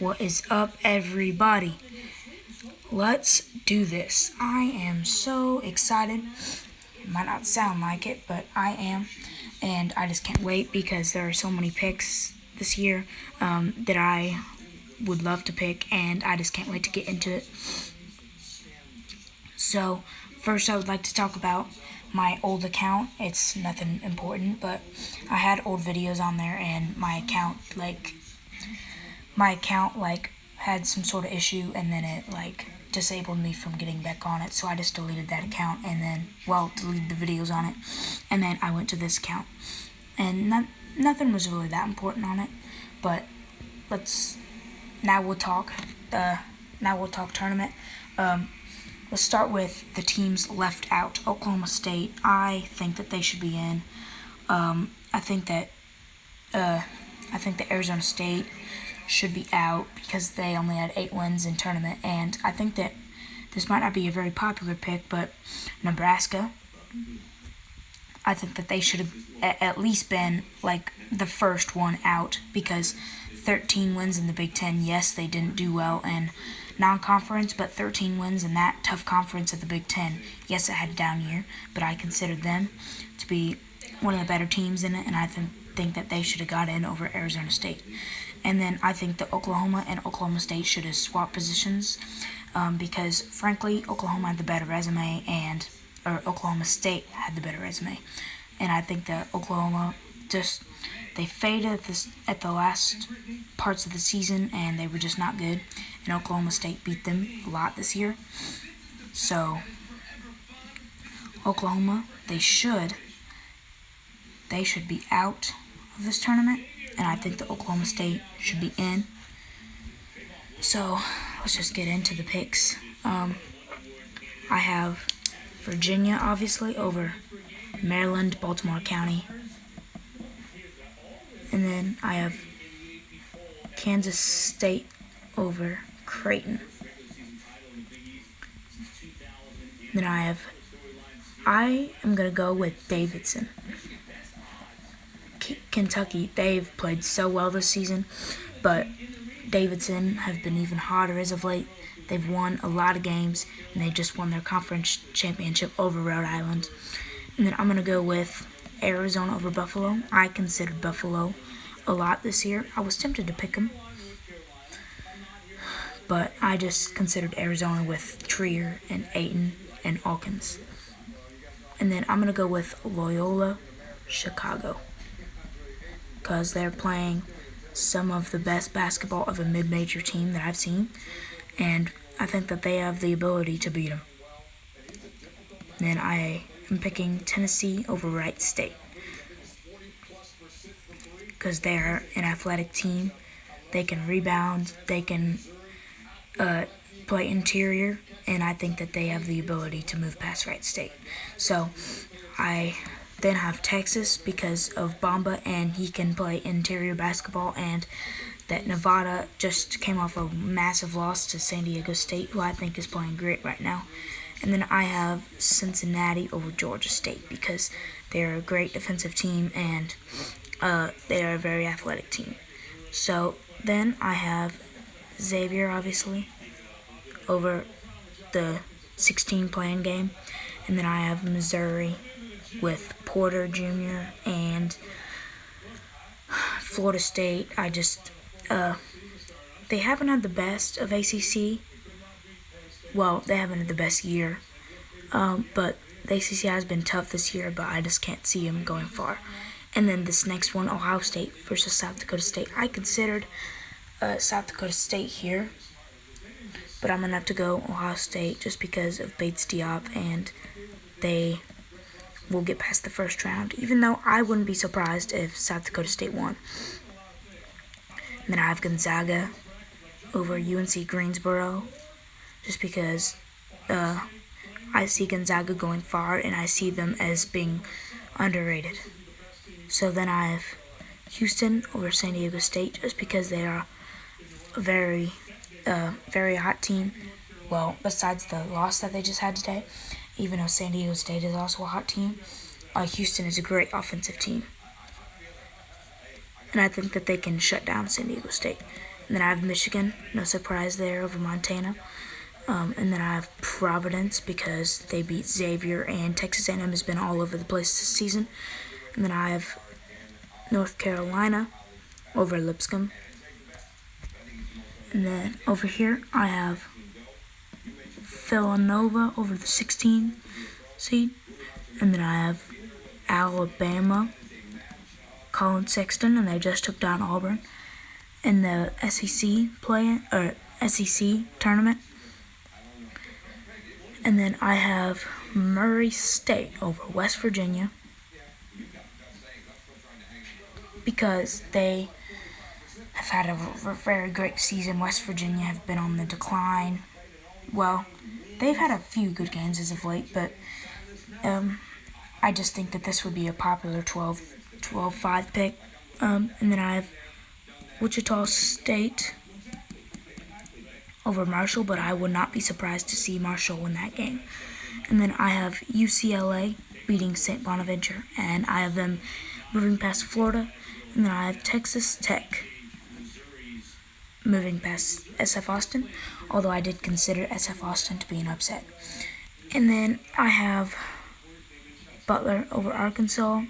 What is up, everybody? Let's do this. I am so excited. Might not sound like it, but I am. And I just can't wait because there are so many picks this year that I would love to pick, and I just can't wait to get into it. So, first I would like to talk about my old account. It's nothing important, but I had old videos on there, and my account had some sort of issue, and then it disabled me from getting back on it. So I just deleted that account, and then deleted the videos on it, and then I went to this account, and nothing was really that important on it. But now we'll talk tournament. Let's start with the teams left out. Oklahoma State. I think that they should be in. I think that Arizona State should be out because they only had 8 wins in tournament. And I think that this might not be a very popular pick, but Nebraska, I think that they should have at least been the first one out because 13 wins in the Big Ten. Yes, they didn't do well in non-conference, but 13 wins in that tough conference of the Big Ten. Yes, it had a down year, but I considered them to be one of the better teams in it, and I think that they should have got in over Arizona State. And then I think that Oklahoma and Oklahoma State should have swapped positions because, frankly, Oklahoma had the better resume, or Oklahoma State had the better resume. And I think that Oklahoma they faded at the last parts of the season, and they were just not good. And Oklahoma State beat them a lot this year. So, Oklahoma, they should be out of this tournament, and I think that Oklahoma State should be in. So, let's just get into the picks. I have Virginia, obviously, over Maryland, Baltimore County. And then I have Kansas State over Creighton. Then I am going to go with Davidson. Kentucky, they've played so well this season, but Davidson have been even hotter as of late. They've won a lot of games, and they just won their conference championship over Rhode Island. And then I'm going to go with Arizona over Buffalo. I considered Buffalo a lot this year. I was tempted to pick them, but I just considered Arizona with Trier and Ayton and Alkins. And then I'm going to go with Loyola Chicago because they're playing some of the best basketball of a mid-major team that I've seen, and I think that they have the ability to beat them. And then I am picking Tennessee over Wright State because they're an athletic team. They can rebound, they can play interior, and I think that they have the ability to move past Wright State. So I then have Texas because of Bamba, and he can play interior basketball, and that Nevada just came off a massive loss to San Diego State, who I think is playing great right now. And then I have Cincinnati over Georgia State because they're a great defensive team, and they are a very athletic team. So then I have Xavier, obviously, over the 16 playing game. And then I have Missouri with Porter Jr. and Florida State. They haven't had the best of ACC. Well, they haven't had the best year. But the ACC has been tough this year, but I just can't see them going far. And then this next one, Ohio State versus South Dakota State. I considered South Dakota State here, but I'm going to have to go Ohio State just because of Bates Diop, and they will get past the first round, even though I wouldn't be surprised if South Dakota State won. And then I have Gonzaga over UNC Greensboro just because I see Gonzaga going far, and I see them as being underrated. So then I have Houston over San Diego State just because they are a very hot team. Well, besides the loss that they just had today, even though San Diego State is also a hot team, Houston is a great offensive team. And I think that they can shut down San Diego State. And then I have Michigan, no surprise there, over Montana. And then I have Providence because they beat Xavier, and Texas A&M has been all over the place this season. And then I have North Carolina over Lipscomb. And then over here I have Villanova over the 16 seed. And then I have Alabama, Colin Sexton, and they just took down Auburn in the SEC tournament. And then I have Murray State over West Virginia because they have had a very great season. West Virginia have been on the decline. Well, they've had a few good games as of late, but I just think that this would be a popular 12-5 pick. And then I have Wichita State over Marshall, but I would not be surprised to see Marshall win that game. And then I have UCLA beating St. Bonaventure, and I have them moving past Florida. And then I have Texas Tech moving past SF Austin, although I did consider SF Austin to be an upset. And then I have Butler over Arkansas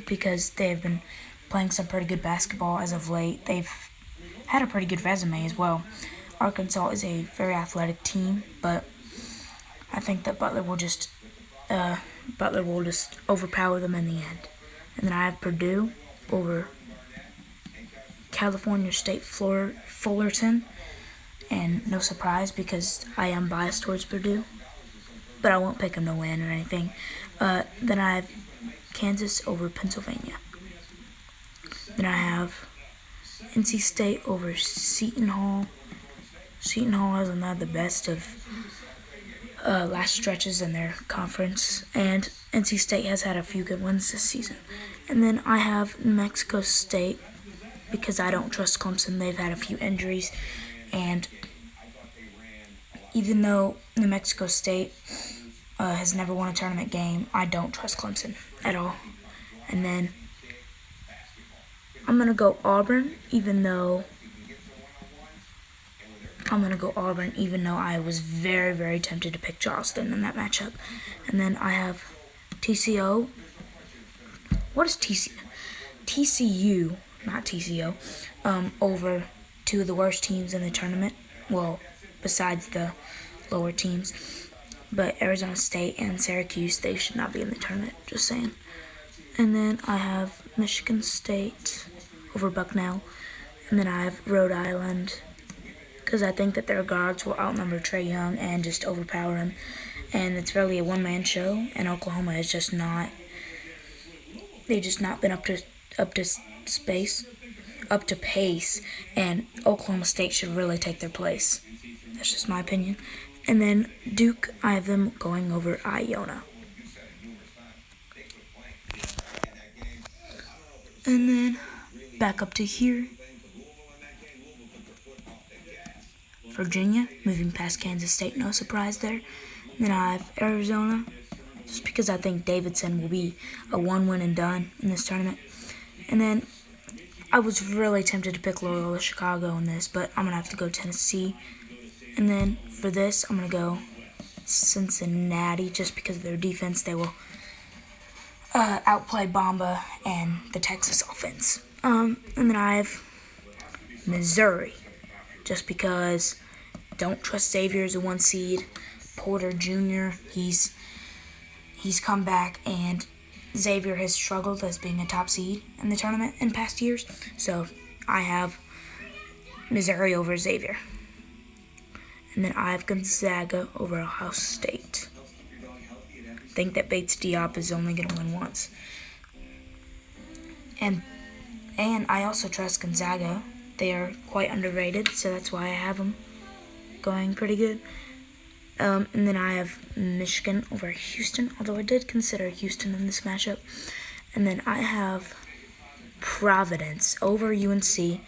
because they have been playing some pretty good basketball as of late. They've had a pretty good resume as well. Arkansas is a very athletic team, but I think that Butler will just overpower them in the end. And then I have Purdue over California State Fullerton, and no surprise because I am biased towards Purdue, but I won't pick them to win or anything. Then I have Kansas over Pennsylvania. Then I have NC State over Seton Hall. Seton Hall hasn't had the best of last stretches in their conference, and NC State has had a few good ones this season. And then I have New Mexico State because I don't trust Clemson. They've had a few injuries, and even though New Mexico State has never won a tournament game, I don't trust Clemson at all. And then I'm going to go Auburn, even though I was very, very tempted to pick Charleston in that matchup. And then I have TCO. What is TCU? TCU, not TCO, over two of the worst teams in the tournament. Well, besides the lower teams. But Arizona State and Syracuse, they should not be in the tournament, just saying. And then I have Michigan State over Bucknell. And then I have Rhode Island, because I think that their guards will outnumber Trae Young and just overpower him. And it's really a one-man show, and Oklahoma has just not been up to pace, and Oklahoma State should really take their place. That's just my opinion. And then Duke, I have them going over Iona. And then back up to here, Virginia, moving past Kansas State, no surprise there. And then I have Arizona, just because I think Davidson will be a one-win and done in this tournament. And then I was really tempted to pick Loyola Chicago in this, but I'm going to have to go Tennessee. And then for this, I'm going to go Cincinnati, just because of their defense. They will outplay Bamba and the Texas offense. And then I have Missouri, just because don't trust Xavier as a 1 seed. Porter Jr., he's come back, and Xavier has struggled as being a top seed in the tournament in past years. So I have Missouri over Xavier. And then I have Gonzaga over Ohio State. I think that Bates Diop is only going to win once. And I also trust Gonzaga. They are quite underrated, so that's why I have them going pretty good. And then I have Michigan over Houston, although I did consider Houston in this matchup. And then I have Providence over UNC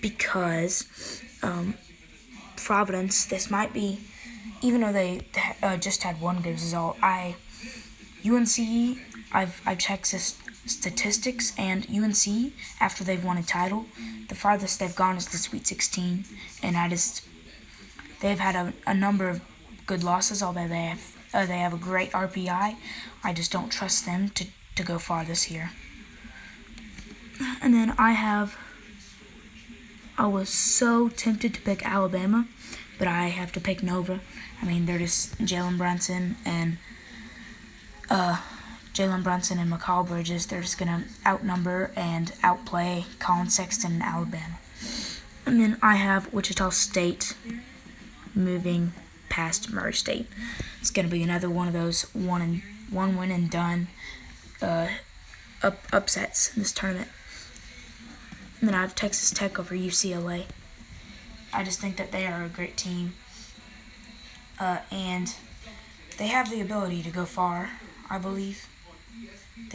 because Providence, this might be, even though they just had one good result, UNC, I've checked statistics, and UNC, after they've won a title, the farthest they've gone is the Sweet 16, and they've had a number of good losses, although they have a great RPI. I just don't trust them to go far this year. And then I was so tempted to pick Alabama, but I have to pick Nova. I mean, they're just Jalen Brunson and McCall Bridges. They're just gonna outnumber and outplay Colin Sexton and Alabama. And then I have Wichita State moving past Murray State. It's gonna be another one of those one win and done upsets in this tournament. And then I have Texas Tech over UCLA. I just think that they are a great team, and they have the ability to go far, I believe.